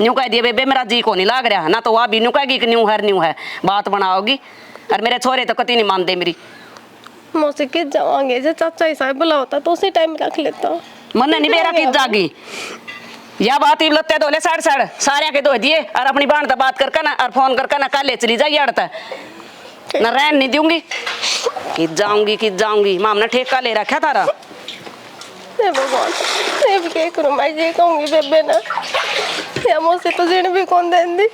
New कह दिया बेबे मेरा जी को नहीं लाग रहा ना, तो वह भी न्यू कहेगी कि न्यू है बात बनाओगी। और मेरे छोरे तो कति नहीं मानते मेरी। मौसी के जावांगे जे चाचा ही साहब बुला होता तो उसी टाइम रख लेता। मन नहीं बेरा की जागी या बात ही लत्ते धोले साड़ सारे के धो दिए और अपनी बहन से बात करके ना और फोन करके ना कल ले चली जाइए अड़ता ना रहन नहीं दूंगी कि जाऊंगी माम ने ठेका ले रखा थारा। हे भगवान अब क्या करूं मैं, ये कहूंगी बेबे ना या मौसी तो जीने भी कौन देंदी।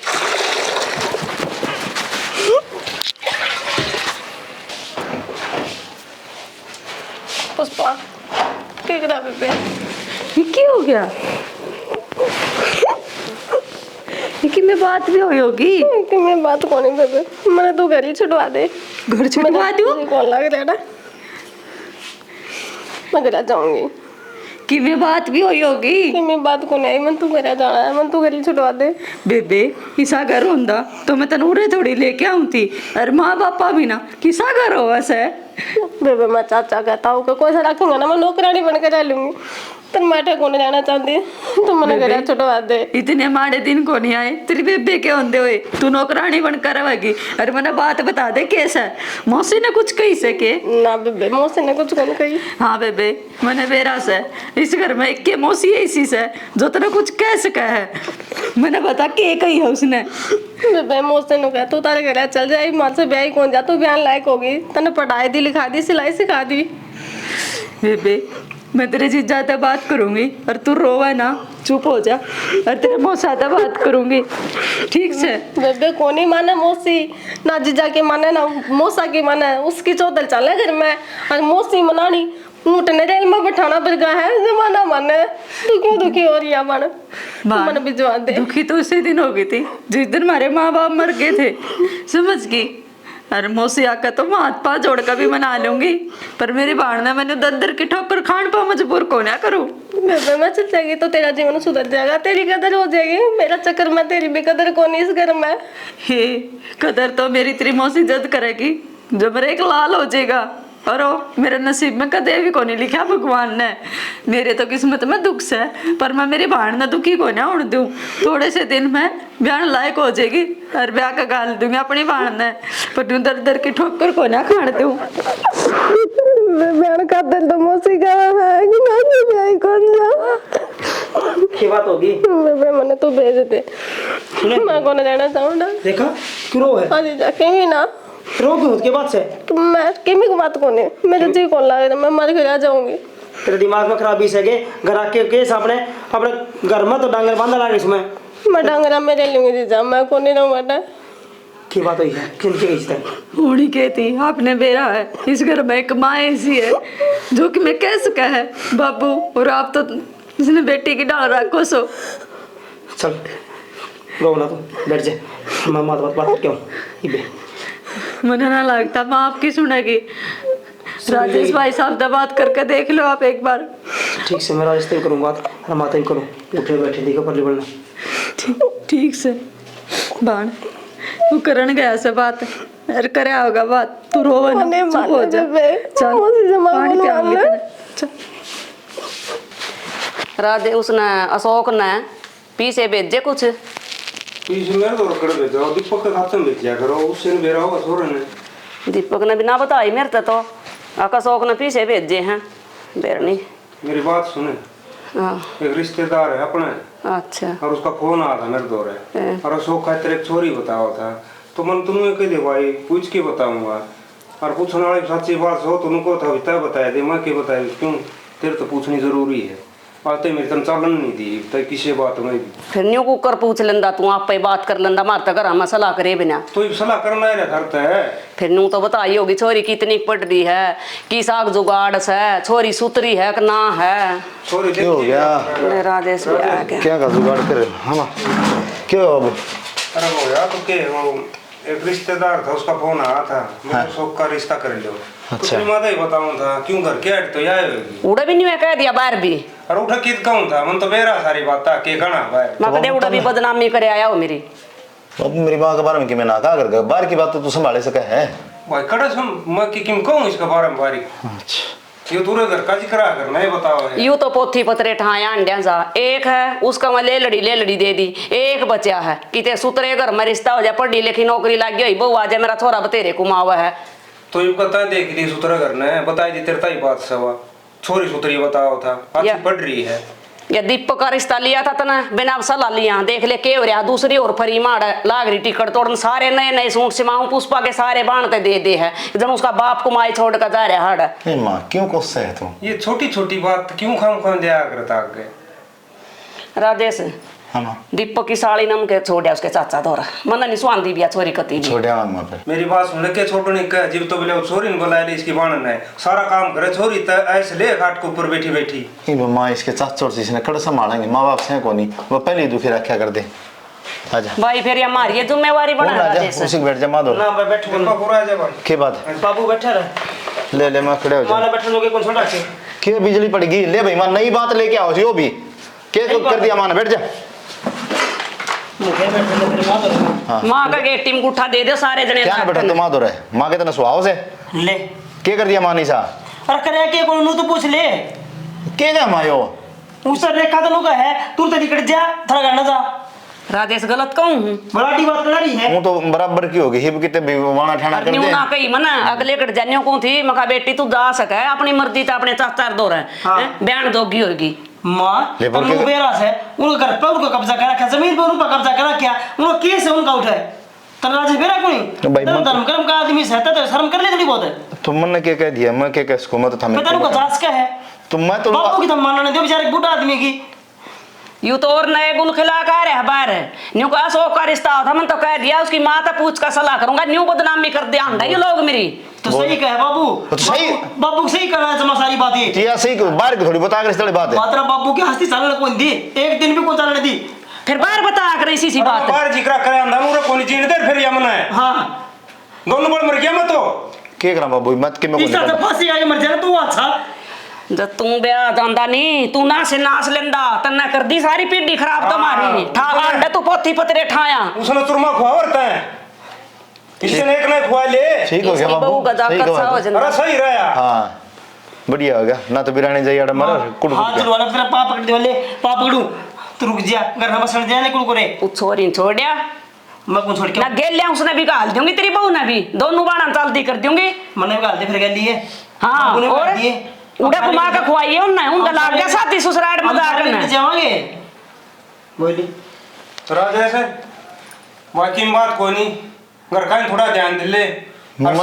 पुष्पा क्या करा बेबे, ये क्या हो गया? कि मैं बात भी हुई होगी कि मैं बात कौन है बेबे, मैंने तू घर ही छुड़वा दे। घर छुड़वा दूं? कौन लग रहा है ना, मैं घर जाऊंगी। कि मैं बात भी हुई होगी कि मैं बात को नहीं, मैं तू घर जाना है, मैं तू घर ही छुड़वा दे। बेबे किसा घर होंदा तो मैं तन उरे थोड़ी लेके आऊं थी। अरे माँ बापा भी ना किसा घर हो वैसे। बेबे मैं चाचा कहता हूँ कि कोई सा रखूंगा ना, मैं नौकरानी बन कर रह लूंगी। तन मैं कौन जाना चाहती तू मैंने घर छुड़वा दे। इतने माड़े दिन को नहीं आए तेरी बेबे के होंदे हुए तू नौकरानी बनकर रहेगी। अरे मैंने बात बता दे कैसा है, मौसी ने कुछ कही सके ना बेबे, मौसी ने कुछ कौन कही। हाँ बेबे मैंने बेरा से इस घर में एक के मौसी ऐसी से जो तेने कुछ कह सका है। मैंने बता के कही है उसने। बेबे मौसी ने कहा तू तारे घर चल जाए, माँ से ब्याह कौन जा, तू ब्याह लायक होगी, तने पढ़ाई दी लिखा दी सिलाई सिखा दी। बेबे मैं तेरे जीजा से बात करूंगी और तू रोवा ना चुप हो जा और तेरे मौसा से बात करूंगी ठीक से। बेबे कौन ही माने मौसी ना जीजा के माने ना मौसा के माने, उसकी चौधर चले घर में और मौसी मनानी ऊँटने रेल में बैठाना बरगा है जमाना माने। तू क्यों दुखी हो रही है मन भिजवा दे। दुखी तो उसी दिन हो गई थी जिस दिन हमारे माँ बाप मर गए थे समझ गई। अरे मौसी आकर तो मैं हाथ पाँव जोड़ कर भी मना लूंगी पर मेरी बहन ने मैंने दर की ठोकर खान पा मजबूर को ना करूं। बेबे मैं चल जाएगी तो तेरा जीवन सुधर जाएगा, तेरी कदर हो जाएगी, मेरा चक्कर में तेरी भी कदर कौन इस घर में। हे कदर तो मेरी तेरी मौसी जद करेगी जब मेरे एक लाल हो जाएगा। और मेरे नसीब में कदे भी को नहीं लिखा भगवान ने, मेरे तो किस्मत में दुख से पर मैं मेरी बहन ने दुखी को ना उड़ दूं। थोड़े से दिन में ब्याह लायक हो जाएगी और ब्याह का गाल दूंगी अपनी बहन ने पर तू दर की ठोकर को ना खाण दूं। ब्याह का दिल तो मौसी का है कि ना ब्याह कौन जा की बात होगी। बेबे मैंने तो भेज दे, मैं कौन रहना चाहूँगा। देखा क्यों है हाँ जी जाके भी ना रोग उसके बाद से मैं किमी को बात कौन है, मेरे जी कौन लग रहा, मैं मर के आ जाऊंगी। तेरे दिमाग में खराबी से घर आके केस अपने अपने घर में तो डांगर बांधा ला इसमें मैं डांगरा में रह लूंगी जीजा, मैं कौन नहीं रहूँ बेटा। की बात हुई है किन की रिश्ते होनी कहती आपने बेरा है इस घर में एक माँ ऐसी है जो कि मैं कह सका है बाबू और आप तो इसने बेटी की डाल रखो सो। चल रो ना तू बैठ जा, मैं बात क्यों इबे मुझे ना लगता माँ आपकी सुनेगी। राजेश भाई साहब से बात करके देख लो आप एक बार। ठीक से मैं रास्ते ही करूँगा और माता ही करूँ उठे बैठे देखो पर बोलना ठीक से बाण तू करन गया से बात अरे करे होगा बात तू रोवे ना चुप हो जा। चल पानी पियाऊंगी तेरे। राधे उसने अशोक ने पीछे भेजे कुछ पीछे मेरे तो रखड़ भेजा दीपक के खाते में भेजा करो उससे नहीं बेरा होगा छोरे ने। दीपक ने भी ना बताई मेरे तो अशोक ने पीछे भेजे हैं बेरनी। मेरी बात सुने, हाँ एक रिश्तेदार है अपने अच्छा और उसका फोन आ था मेरे दौरे और अशोक का तेरे एक छोरी बताओ था तो मन तुम्हें कह दे भाई पूछ के बताऊंगा और पूछने वाली सच्ची बात हो तुमको था बिता बताया दे मैं के बताया क्यों तेरे तो पूछनी जरूरी है आते मेरी तन चालन नहीं दी तो किसी बात में फिर न्यू कुकर पूछ लेंदा तू आप पे बात कर लेंदा मारता घर हम सलाह करे बिना तो ये सलाह करना है करता है। फिर न्यू तो बताई होगी छोरी कितनी पढ़ रही है कि साग जुगाड़ से छोरी सुतरी है कि ना है। छोरी क्या हो गया राजेश भी आ गया क्या का जुगाड़ करे हम क्यों अब अरे वो यार तो के वो एक रिश्तेदार था उसका फोन आया था मैं अशोक का रिश्ता कर लो। अच्छा माता ही बताऊं था क्यों घर के हट तो यार उड़ा भी नहीं कह दिया बाहर भी और उठा कित कहूं था मन तो बेरा सारी बात था के कना बाहर मैं कदे उड़ा भी बदनामी करे आया हो मेरी। अब मेरी माँ के बारे में कि मैं ना कहा कर बाहर की बात तो तू संभाले सके है भाई कड़ा सुन मैं कि किम कहूं इसके बारे में बारी। अच्छा ये तूरे घर का जिक्र करना है, बताओ है। यूं तो पोथी पतरे ठाया अंड्या जा, एक है उसका मैं ले लड़ी दे दी, एक बचा है किते सुतरे घर में रिश्ता हो जाए, पढ़ी लिखी नौकरी लग गई, बहु आ जाए मेरा छोरा बतेरे कुमावा है। तो ये बता देख ली सुतरा करना है, बताई दी तेरे ताई बात सवा छोरी सुतरी बताओ था, अच्छी पढ़ रही है। या दीपक का रिश्ता लिया था तना बिना सलाह लिया, देख ले के हो रहा दूसरी और फरी माड़ लाग रही टिकट तोड़न, सारे नए नए सूट सिमाऊं पुष्पा के सारे बांधते दे है, जब उसका बाप कुमाई छोड़ कर जा रहा हड़। ए माँ क्यों गुस्सा है तू? ये छोटी छोटी बात क्यों खाम दिया करता आगे। राजेश हाँ माँ दीपक की साड़ी नम के छोड़ा उसके चाचा धोरा मन नहीं स्वांदी भी छोरी कती भी। छोड़िया माँ पे मेरी बात सुन के छोटने का जीव तो बोले छोरी ने बुला ली, इसकी बाणन है सारा काम करे छोरी तो ऐसे ले खाट के ऊपर बैठी बैठी। ये माँ इसके चाचोर से इसने कड़ संभालेंगे, माँ बाप से को नहीं, वो पहले ही दुखी रखा कर दे। आजा भाई फिर हमारी ये जिम्मेवारी बना राजेश। उसी बैठ जा माँ दो ना मैं बैठो ना पूरा जा भाई के बात है? बाबू बैठा रहे, ले ले मैं खड़े हो माला जा। बैठे लोगे कौन छोड़ा से के बिजली पड़ेगी ले भाई माँ नई बात लेके आओ यो भी के कर दिया माँ बैठ जा। मुखे बैठे ले तेरे मां तो माँ का गेट टीम गुठा दे दो सारे जने क्या बेटा तुम माँ दो रहे माँ के तना सुहाव से ले के कर दिया माँ निशा और करे के कोन नु तो पूछ ले के क्या माँ यो उससे रेखा तो लोग है तू तो निकट जा थोड़ा गाना जा राजेश गलत कहूँ बराटी बात कर रही है वो तो बराबर की होगी हिब कितने भी वाना ठाना कर न्यू दे। ना कही मना अगले कट जानियों को थी मका बेटी तू जा सके अपनी मर्जी तो अपने चाचा दो रहे हाँ। बयान दोगी होगी। मां ले बोल तुम के- बेरा से उनके घर पे उनको कब्जा कर रखा, जमीन पे उनका कब्जा कर रखा, उनको केस है उनका उठाए तनाज बेरा कोई तो भाई मत- धर्म कर्म का आदमी सहता तो शर्म कर ले थोड़ी बहुत है। तुम मन ने क्या दिया मैं क्या इसको मत था पता उनका जांच क्या है, तुम मैं तो बापू की तो मानना नहीं दो बेचारे बूढ़ा आदमी की। यू तो और नए गुल खिला कर है बाहर न्यू का सो का रिश्ता था मन तो कह दिया उसकी माँ तो पूछ कर सलाह करूंगा न्यू बदनामी कर दिया ये लोग मेरी। तो सही कहे बाबू, तो सही- बाबू सही करना है जमा सारी बात ये या सही बाहर की थोड़ी बता कर इस बात है। मात्रा बाबू की हस्ती चलने कौन दी, एक दिन भी कौन चलने दी। फिर बार बता कर इसी सी बात बाहर जिक्र करे अंधा मुरे कोनी जीने दे फिर यमन है हाँ दोनों बड़ मर गया मत तो के करा बाबू मत के मैं इस तरह से फांसी आई मर जाए तू अच्छा। जब तू ब्याह जांदा नहीं तू ना से नास लेंदा तन्ना कर दी सारी पीढ़ी खराब तुम्हारी ठा आंडे तू पोथी पतरे ठाया उसने तुरमा खुआवरता है इसने एक ने खुआ ले ठीक हो गया इसकी बहू बाबू गदा सही कर सा हो कहा जंदा। अरे सही रहा हाँ बढ़िया हो गया ना तो बिरानी जाइए आड़ा मरा कुड़ हाथ जुलवाना तेरा पाप पकड़ दे वाले पाप पकड़ू तू रुक जा घर में बसण जाने कुल करे तू छोरी छोड़या मैं कौन छोड़ के ना गेल लिया उसने भी गाल दूंगी तेरी बहू ने भी दोनों बाणा चलती कर दूंगी। मने भी गाल दे फिर गली है हाँ बाबू ने और गाल दिए उड़ा कुमार का खुआइए उनका लाग गया साथी ससुराल में जा करना जावांगे बोली तो राजा ऐसे बाकी में बात कोई नहीं घर का ही थोड़ा ध्यान दे ले और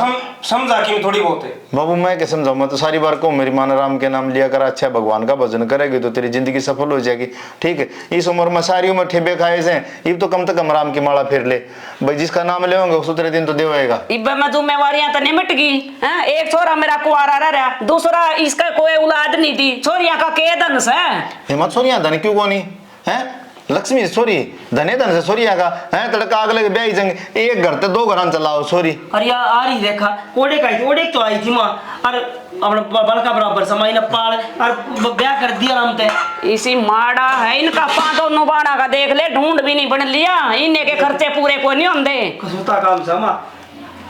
समझा कि थोड़ी बहुत है बाबू मैं क्या समझाऊं मैं तो सारी बार को मेरी माँ ने राम के नाम लिया कर अच्छा भगवान का भजन करेगी तो तेरी जिंदगी सफल हो जाएगी। ठीक है इस उम्र में सारी उम्र ठेबे खाए से ये तो कम से कम राम की माला फेर ले भाई जिसका नाम ले होंगे उस उतरे दिन तो देवेगा। इब्बे में जिम्मेवारियां तो निमट गई हैं। एक छोरा मेरा कुआरा रह रहा दूसरा इसका कोई औलाद नहीं थी छोरिया का के धनुष है हिम्मत सोनिया धन क्यों कोनी है लक्ष्मी सॉरी धने धन से सोरिया का है तड़का अगले के ब्याह जंग एक घर ते दो घर चलाओ सॉरी अरे यार आ रही देखा ओडे का ओडे तो आई थी मां और अपने बड़का बराबर समाई न पाल और ब्याह कर दिया नाम ते इसी माड़ा है इनका दोनों बाड़ा का देख ले ढूंढ भी नहीं बन लिया इन्हें के खर्चे पूरे को नहीं होंगे कसुता काम से मां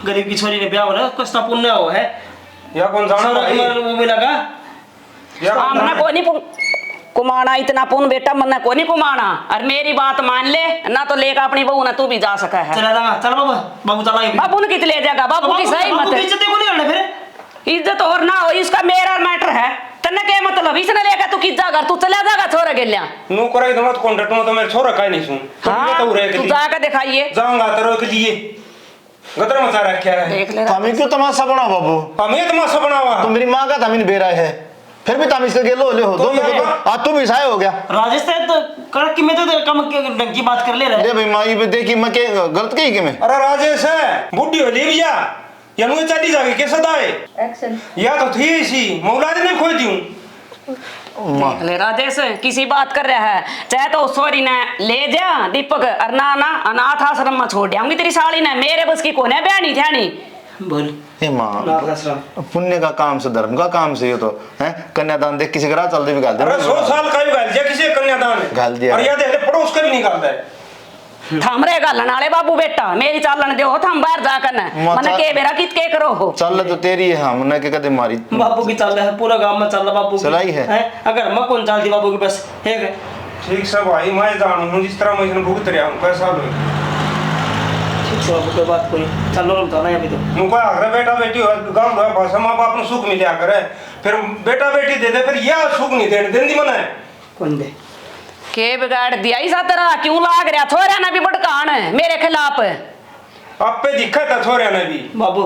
गरीब की छोरी ने ब्याह हो कष्ट पुण्य हो है या कौन जाना सारा भाई कुमार वो भी लगा या कौन हमने जाना? को नहीं कुमाना इतना पुन बेटा मन्ना को नहीं कुमाना और मेरी बात मान ले ना तो लेकर अपनी बहू ना तू भी जा सका है चला जाना चल बाबा बाबू चला बाबू ने कितने ले जाएगा बाबू की सही मत है। इज्जत को नहीं करना फिर इज्जत और ना हो इसका मेरा मैटर है तन्ने के मतलब इसने लेकर तू किस जाकर तू चला जाएगा छोरा गेलिया नु करे तो मत कॉन्ट्रैक्ट में तो मेरे छोरा का ही नहीं सुन हाँ तो रहे तू के जाकर दिखाइए जाऊंगा तेरे के लिए गदर मचा रखा है देख ले हमें क्यों तमाशा बनाओ बाबू हमें तमाशा बनावा तो मेरी माँ का तमिन बेरा है फिर भी तमिश के लो ले हो दोनों यार को आज तू भी सहाय हो गया राजस्थान तो कड़क की में तो कम ढंग की बात कर ले रहे दे भाई माँ ये देखी मैं के गलत कही कि मैं अरे राजेश है बुढ़ी हो ले भैया या मुझे चली जाएगी कैसे दाए एक्शन या तो थी इसी मौलाद ने खोई दूं देख ले राजेश किसी बात कर रहा है चाहे तो सॉरी ने ले जा दीपक और ना अनाथ आश्रम में छोड़ दियाऊंगी तेरी साली ने मेरे बस की कोने बयानी ध्यानी बोल ए माँ पुण्य का काम से धर्म का काम से ये तो है कन्यादान देख किसी का राह चल दे भी गाल दे अरे 100 साल का भी गाल दिया किसी कन्यादान है गाल दिया। और याद है पड़ोस का भी निकालता है थमरे गालन वाले बाबू बेटा मेरी चालन दो थम बाहर जाकर न मन के बेरा कित के करो हो चल तो तेरी है हमने के कदे मारी बाबू की चल रहा है पूरा गांव में चल रहा बाबू की। चलाई है। अगर मैं कौन चलती बाबू की बस है ठीक सब भाई मैं जानू हूँ जिस तरह मैं इसने भुगत रहा हूँ कैसा लो ठीक है बाबू कोई बात कोई चलो हम चला अभी तो मुझे अगर बेटा बेटी हो गाँव में भाषा माँ बाप ने सुख मिला करे फिर बेटा बेटी दे दे फिर यह सुख नहीं देने देने दी मना है कौन दे के बिगाड़ दिया इस तरह क्यों लाग रहा थोड़ा ना भी भड़कान है मेरे खिलाफ आप पे दिक्कत है छोरे ने भी बाबू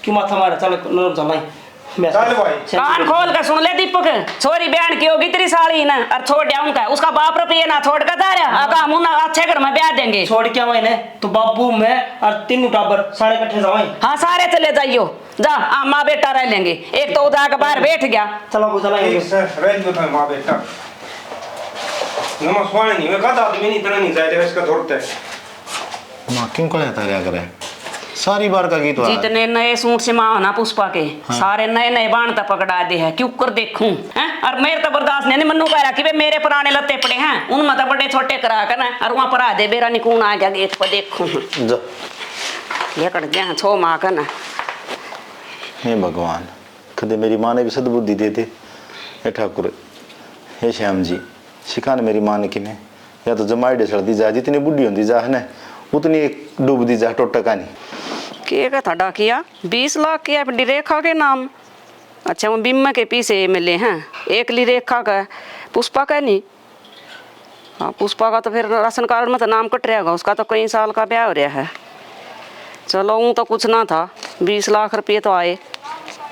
क्यों माथा मारा चलो नरम चलाई चल भाई कान खोल कर सुन ले दीपक छोरी बहन की होगी तेरी साली ना और छोड़ दिया उनका उसका बाप रुपये ना छोड़ कर जा रहा आका हम उन्हें अच्छे घर में ब्याह देंगे छोड़ क्या मैंने तो बाबू मैं और तीनों टाबर सारे इकट्ठे जाए हाँ सारे चले जाइयो जा माँ बेटा रह लेंगे एक तो उधर के बाहर बैठ गया चलो बाबू चलाएंगे ठीक सर रह जो था माँ बेटा नमस्कार नहीं मैं कहा आदमी नहीं इतना नहीं जाए इसका दौड़ता है माँ क्यों कहे था क्या करे सारी बार का गीत जितने नए सूट से माँ ना पुष्पा के सारे नए नए बाण तक पकड़ा दे है क्यों कर देखूं हैं और मेरे तो बर्दाश्त नहीं मन्नू कह रहा कि मेरे पुराने लत्ते पड़े हैं उनमें तो बड़े छोटे करा कर ना और वहां पर आ दे बेरा निकून आ गया गेट पर देखूं जा ये कट गया छो माँ का ना हे भगवान कदे मेरी माँ ने भी सद्बुद्धि देते हे ठाकुर हे श्याम जी सिखाने मेरी माँ ने कि मैं या तो जमाई डे सड़ती जा जितनी बुढ़ी होती जा है ना उतनी एक डूबती जा टोटका नहीं के का था डाकिया 20 लाख की एफडी रेखा के नाम अच्छा वो बीमा के पीछे मिले हैं एक ली रेखा का पुष्पा का नहीं हाँ पुष्पा का तो फिर राशन कार्ड में तो नाम कट रहेगा उसका तो कई साल का ब्याह हो रहा है चलो ऊँ तो कुछ ना था 20 लाख रुपये तो आए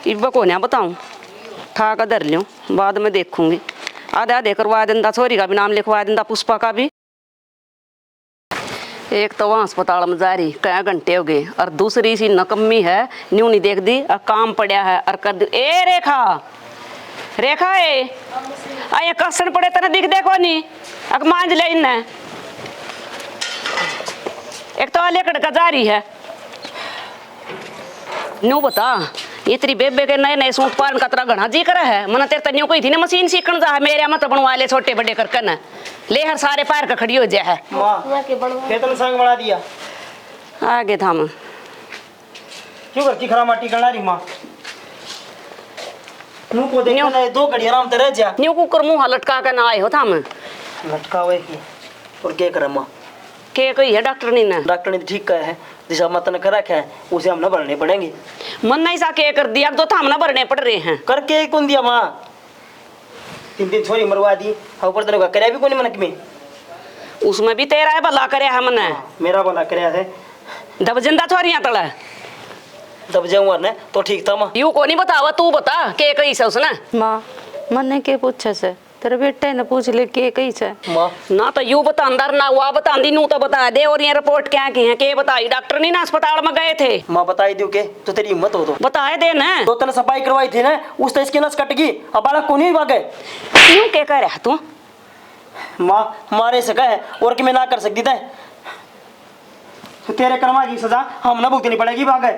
इब को ना बताऊँ ठा कर धर लूँ बाद में देखूंगी आधे आधे करवा देंदा छोरी का भी नाम लिखवा देंदा पुष्पा का भी एक तो वहाँ अस्पताल में जा रही कई घंटे हो गए और दूसरी सी नकम्मी है न्यू नहीं देख दी और काम पड़ा है और कर दी ए रेखा रेखा ए आये कसन पड़े तेरे दिख देखो नहीं अग मांझ ले इन एक तो लेकर का जा रही है न्यू बता ये तेरी बेबे के नए नए सूट पान का तेरा घना जी कर है मन तेरे तन्यू कोई थी ना मशीन सीखन जा है मेरे मत बनवा ले छोटे बड़े करके न ले हर सारे पैर का खड़ी हो जाए है माँ खेतन संग बना दिया आगे था मैं क्यों करती खरा माटी गला रही माँ नू को देखना है 2 घड़ी आराम से रह जा न्यू कुकर मुंह लटका के ना आए हो था मैं लटका हुए की और क्या करे माँ के कोई है डॉक्टर नहीं ना डॉक्टर ने ठीक कहा है जिसे मत न करा है उसे हम न भरने पड़ेंगे मन नहीं सा के कर दिया दो थाम ना भरने पड़ रहे हैं करके कौन दिया माँ 3 छोरी मरवा दी हाँ ऊपर तेरे का करे भी कौन मनक में उसमें भी तेरा है भला करे है मन मेरा भला करे है दब जिंदा छोरियां तला दब जाऊंगा ना तो ठीक था माँ यू को नहीं बतावा तू बता के कही से उसने माँ मने के पूछे से तेरे बेटे ने पूछ ले के कही से माँ ना तो यू बता अंदर ना हुआ बता दी नू तो बता दे और ये रिपोर्ट क्या की है के बताई डॉक्टर नहीं ना अस्पताल में गए थे माँ बताई दू के तो तेरी हिम्मत हो तो बताए दे ना 2-3 सफाई करवाई थी ना उस तो इसकी नस कट गई अब बालक को नहीं भागे क्यों के करे तू माँ मारे सका है और कि मैं ना कर सकती था तो तेरे कर्मा की सजा हम ना भुगतनी पड़ेगी भागे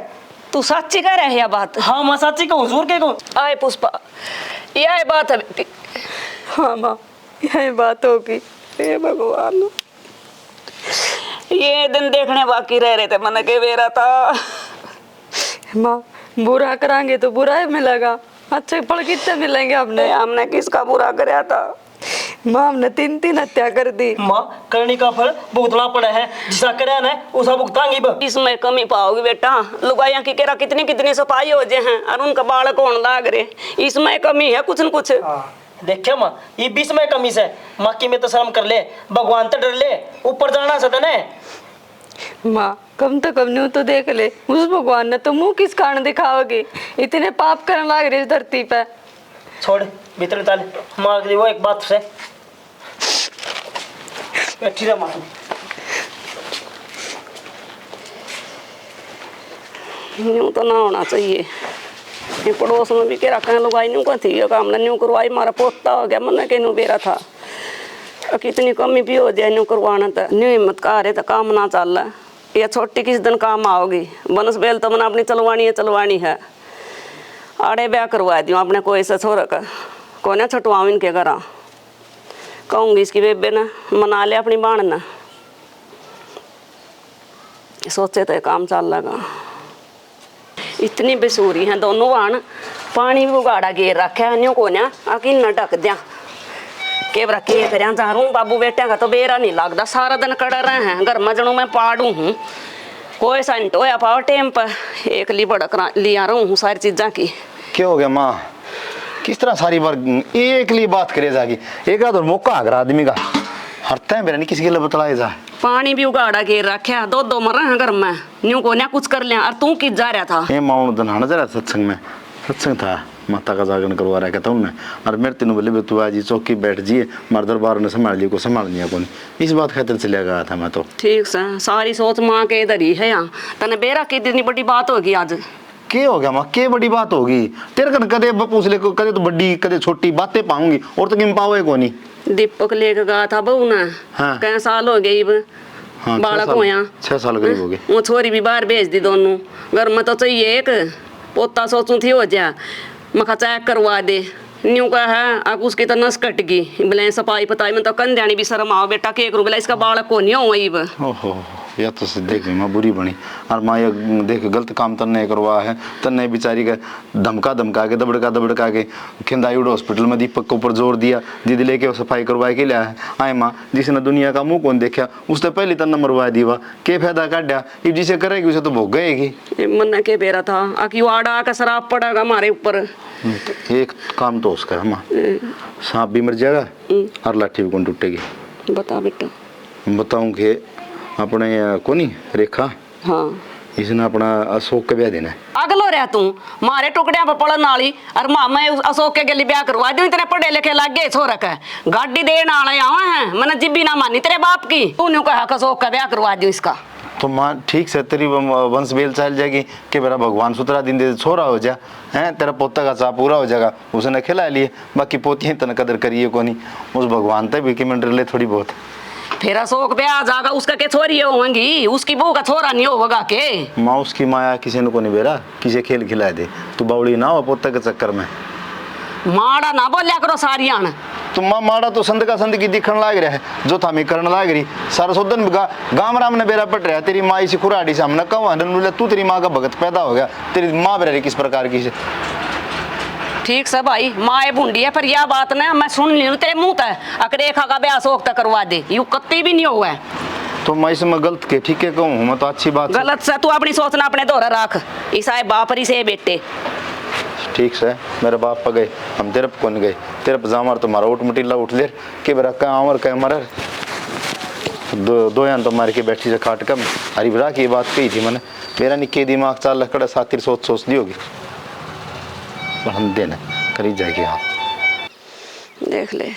तू सच्ची कह रहे है बात हाँ माँ सच्ची कहूँ जोर के कहूँ आए पुष्पा यह बात है बेटी हाँ माँ यही बात होगी हे भगवान ये दिन देखने बाकी रह रहे थे मन के बेरा था माँ बुरा करांगे तो बुरा ही मिलेगा अच्छे फल कितने मिलेंगे हमने हमने किसका बुरा कराया था माँ हमने 3 हत्या कर दी माँ करने का फल भुगतना पड़ा है जिसा करे ना उसा भुगतांगी बा इसमें कमी पाओगी बेटा लुगाइया की केरा कितनी कितनी सफाई हो जाए हैं और उनका बालक होने लाग रहे इसमें कमी है कुछ न कुछ देखे माँ ये 20 में कमी से माँ की में तो शर्म कर ले भगवान तो डर ले ऊपर जाना सदा ने माँ कम तो कम न्यू तो देख ले उस भगवान ने तो मुंह किस कारण दिखाओगे इतने पाप करने लग रहे इस धरती पे छोड़ भीतर ताले माँ वो एक बात से बैठी रह माँ यूं तो ना होना चाहिए ये पड़ोस में भी के रखा लुगाई न्यू का थी काम न्यू करवाई मारा पोता हो गया मन के न्यू बेरा था कितनी कमी भी हो जाए न्यू करवाना तो न्यू हिम्मत का रहे तो काम ना चल रहा ये छोटी किस दिन काम आओगी बनस बेल तो मैंने अपनी चलवानी है आड़े ब्याह करवा दियो अपने कोई से छोरा का कौन है छुटवाऊँ इनके घर कहूँगी इसकी बेबे ने मना ले अपनी बाण ने सोचे तो काम चल लगा। इतनी बेसूरी हैं दोनों वाण, पानी भी उगाड़ा घेर रखा है को ना आकि न ढक दिया के बरा के करिया चारूं बाबू बेटिया का तो बेरा नहीं लगता, सारा दिन कड़ रहे हैं घर मजनू में पाड़ू हूँ, कोई सेंट होया पाओ टेम पर एक ली बड़क लिया रहूँ हूँ सारी चीज़ा की। क्या हो गया माँ, किस तरह सारी बार एक लिए बात करे जागी, एक आध और मौका अगर आदमी का हरते हैं बेरा नहीं किसी के लिए बतलाए जा। पानी भी उगाड़ा घेर रखा, दो मर रहे हैं घर में, न्यू को ना कुछ कर लिया। और तू किस जा रहा था? ये माउंट दनाना जरा सत्संग में, सत्संग था माता का जागरण करवा रहा था उनने, और मेरे तीनों बोले तू आज चौकी बैठ जिए, मर दरबार ने संभाल लिया को संभाल लिया कौन, इस बात खातिर चले गया था मैं तो। ठीक से सारी सोच माँ के इधर ही है यहाँ, तने बेरा की इतनी बड़ी बात होगी आज। के हो गया माँ, के बड़ी बात होगी तेरे कन, कदे पूछ ले, कदे तो बड़ी कदे छोटी बातें पाऊंगी और तो किम पावे कोनी। दीपक लेके गया था बहू ने, हाँ। कई साल हो गए अब, हाँ, बालक हो यहाँ 6 साल करीब हो गए। वो छोरी भी बाहर भेज दी दोनों, घर में तो चाहिए एक पोता, सोचू थी हो जा मखा चेक करवा दे, न्यू का है अब उसकी तो नस कट गई, बोले सफाई पताई में तो कन जानी भी शर्म आओ बेटा के करूँ, बोला इसका बालक को नहीं हो। ओहो या तो से देख माँ बुरी बनी, और माँ ये देख गलत काम तन्ने करवा है, तन्ने बेचारी का धमका के दबड़का के खिंदायुड़ हॉस्पिटल में दीपक के ऊपर जोर दिया, दीदी लेके वो सफाई करवाए के लिया है। आए माँ जिसने दुनिया का मुंह कौन देखा उसने पहले तन्ना मरवा दी, वा के फायदा काटा, ये जिसे करेगी उसे तो भोग गएगी। मन के बेरा था आकि आड़ा का शराब पड़ेगा हमारे ऊपर। एक काम तो उसका है माँ, सांप भी मर जाएगा और लाठी भी कौन टूटेगी। बता बेटा। बताऊं कि अपने कोनी रेखा, हाँ इसने अपना अशोक का ब्याह देना है। अगलो रह तू मारे टुकड़िया पर पड़न वाली, और माँ मैं अशोक के गली ब्याह करवा दूं, इतने पढ़े लिखे लग गए छोरक है, गाड़ी देने आए आवे हैं, मैंने जिब्बी ना मानी तेरे बाप की, तूने कहा अशोक का ब्याह करवा दूं इसका। तो माँ ठीक से तेरी वंश बेल चल जाएगी कि मेरा भगवान सुतरा दिन दे छोरा हो जा है, तेरा पोता का चाह पूरा हो जाएगा, उसने खिला लिए, बाकी पोती तन कदर करिए को नहीं, उस भगवान तक भी कि मंडर ले थोड़ी बहुत। फिर अशोक ब्याह आ जाएगा, उसका के छोरी होंगी, उसकी बहू का छोरा नहीं होगा के। माँ उसकी माया किसी ने को नहीं बेरा, किसी खेल खिला दे, तू बावड़ी ना हो पोता के चक्कर में। माड़ा ना बोलिया करो सारियान। तो माँ माड़ा तो संत का संत की दिखण लाग रहा है, जो था मैं करण लाग रही सारा सोदन गाम राम ने बेरा पट रहा, तेरी माँ इसी खुराड़ी से हमने कहूँ तू तेरी माँ का भगत पैदा हो गया, तेरी माँ बेरा किस प्रकार की से। ठीक से भाई माँ ये बूंदी है, पर यह बात ना मैं सुन ली तेरे मुंह तक, अकर रेखा का ब्याह अशोक तक करवा दे, यू कत्ती भी नहीं हुआ है। तो मैं इसमें गलत के ठीक है कहूँ, मैं तो अच्छी बात गलत से तू अपनी सोचना अपने दौरा रख, ईसा बापरी से बेटे। ठीक से मेरे बाप पर गए, हम तेरे पर कौन गए, तेरे पर जामर तुम्हारा उठ मटीला उठ ले के बेरा कह आमर कह मर दो यान तो मार के बैठी से काट कर हरी बरा की बात कही थी मैंने, मेरा निके दिमाग चाल लकड़ा सातिर सोच दी होगी, पर हम देना करी जाएगी। हाँ देख ले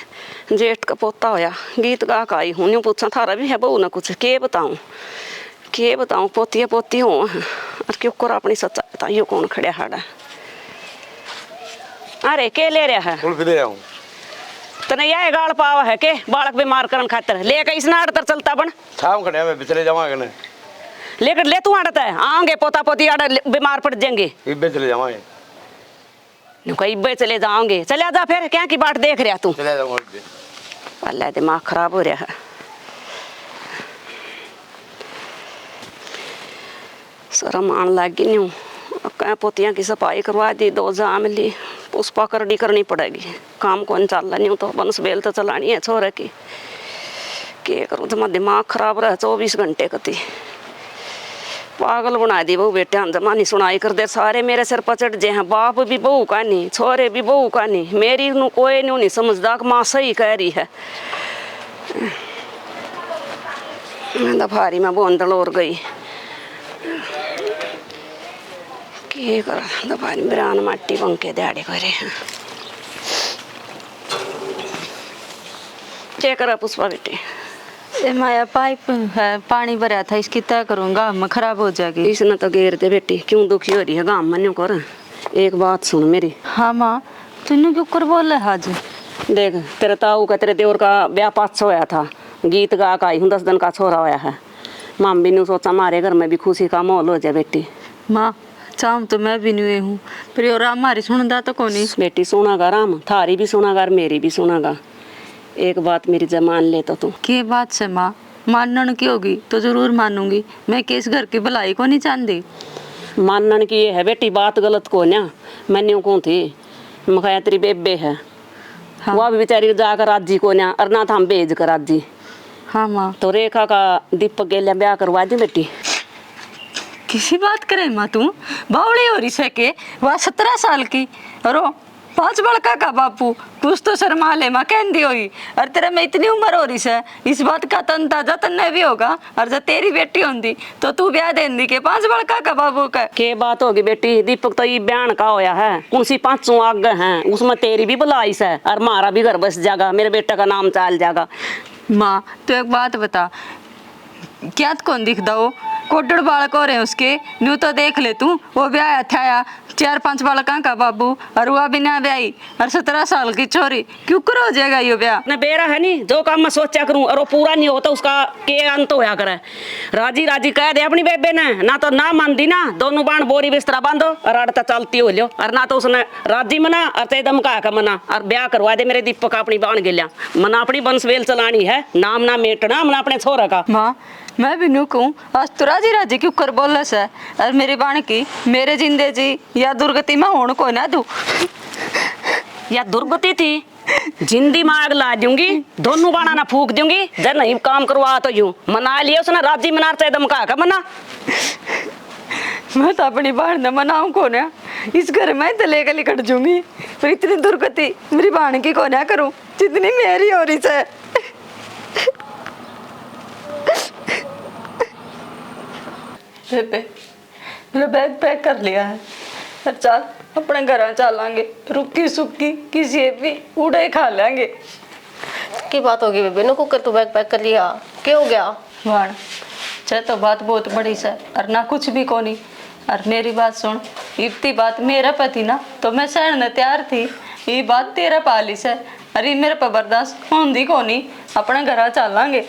जेठ का पोता होया, गीत गा का आई हूँ, पूछा थारा भी है बहू ना कुछ, के बताऊँ पोती हो, और क्यों कर अपनी सच्चा बताइयो कौन खड़े हाड़ा। अरे के ले रहा है तने यह गाल पावा है के बालक बीमार करन खातर लेके इस नाड़ तर चलता बन शाम खड़े मैं बिचले जावांगे ने लेकर ले तू आड़ता है आएंगे पोता पोती आड़ बीमार पड़ जाएंगे, इब्बे चले जावांगे नुका इब्बे चले जाओगे, चले जा फिर क्या की बाट देख रहा तू, चले जाऊंगा इब्बे। अल्लाह दिमाग खराब हो रहा है। शर्म आन लगी न्यू, कहीं पोतियाँ की सफाई करवा दी, 2 जाम ली, पुष्पा करनी पड़ेगी, काम कौन चल रहा नहीं तो बंस बेल तो चलानी है छोरे की, के करूँ तो मैं दिमाग खराब रहा 24 घंटे कती, पागल बना दी बहू बेटे जमानी सुनाई कर दे, सारे मेरे सिर पर चढ़ जे हैं, बाप भी बहू का नहीं, छोरे भी बहू का नहीं, मेरी नू कोई नहीं समझदा कि माँ सही कह रही है। दफारी में बोंदल और गई की कर दफारी बिरान माटी पंखे दिहाड़े करे हैं। क्या करा पुष्पा बेटे? ये माया पाइप है पानी भरा था, इसकी तय करूंगा मैं खराब हो जाएगी। इसने तो घेर दे बेटी, क्यों दुखी हो रही है गाँव मन्यू कर, एक बात सुन मेरी। हाँ माँ तूने क्यों कर बोल रहा आज? देख तेरे ताऊ का तेरे देवर का ब्याह 5 होया था, गीत गा का आई हूँ 10 दिन का छोरा होया है, मामी ने सोचा हमारे घर में भी खुशी का माहौल हो जाए बेटी। माँ चाहूँ तो मैं भी नहीं हूँ, पर और हमारी सुनदा तो कौन बेटी सुनागा राम, थारी भी सुनागा और मेरी भी सुनागा, एक बात मेरी जमान ले तो तू। के बात से माँ? मानने की होगी तो जरूर मानूंगी, मैं किस घर की भलाई को नहीं चाहती। मानन की ये है बेटी, बात गलत को ना मैंने कौन थी मखाया तेरी बेबे है। हाँ। वो भी बेचारी जाकर राजी को ना, और ना था हम भेज कर राजी। हाँ माँ। तो रेखा का दीपक के लिए ब्याह करवा दी बेटी। किसी बात करे माँ, तू बावड़ी हो रही से के वह 17 साल की और वो 5 बड़का का बापू, कुछ तो शर्मा ले माँ कहती होगी। और तेरे में इतनी उम्र हो रही है, इस बात का तन ताजा तन्ने भी होगा। और जब तेरी बेटी होती तो तू ब्याह दे दी के 5 बड़का का बाबू का। के बात होगी बेटी, दीपक तो ये बयान का होया है, कौन सी 5 आगे हैं, उसमें तेरी भी बुलाइश है और हमारा भी घर बस जाएगा, मेरे बेटे का नाम चल जाएगा। माँ तो एक बात बता, क्या कौन दिखता हो? कोटड़ बालक हो रहे हैं उसके, न्यू तो देख ले तू, वो ब्याह था 4-5 बालका का बाबू और वह भी ना ब्याही और 17 साल की छोरी, क्यों कर हो जाएगा ये ब्याह? अपने बेरा है नहीं, जो काम मैं सोचा करूं और वो पूरा नहीं होता उसका के अंत होया करे। राजी राजी कह दे अपनी बेबे ने, ना तो ना मानती ना, दोनों बाण बोरी बिस्तरा बांधो और अड़ता चलती हो लियो, और ना तो उसने राजी मना और ते धमका का मना और ब्याह करवा दे मेरे दीपक अपनी बाण गिल्या। मना अपनी वंशवेल चलानी है, नाम ना मेटना मना अपने छोरा का। माँ मैं भी न्यू कहूँ, आज तो राजी राजी क्यों कर बोल से? और मेरी बाण की मेरे जिंदे जी या दुर्गति में होने को ना दू। या दुर्गति थी जिंदी में आग ला दूंगी, दोनों बाणा ना फूक दूंगी, जब नहीं काम करवा तो यूं मना लिया उसने राजी मना चाहे धमका का मना। मैं तो अपनी बाण न मनाऊं को ना, इस घर में तो लेकर लिकट जूंगी, पर इतनी दुर्गति मेरी बाण की को ना करूं जितनी मेरी हो रही है। बेबे मैंने बैग पैक कर लिया है, और चल अपने घर चलांगे, रुकी सुक्की किसी भी उड़े खा लेंगे। की बात होगी बेबे, नो कुकर तो बैग पैक कर लिया, क्या हो गया? वाण चाहे तो बात बहुत बड़ी से और ना कुछ भी कोनी। और मेरी बात सुन, इतनी बात मेरा पति ना तो मैं सहने तैयार थी, ये बात तेरा पालिस है, अरे मेरे पर बर्दाश्त होंदी कोनी, अपने घर चलांगे।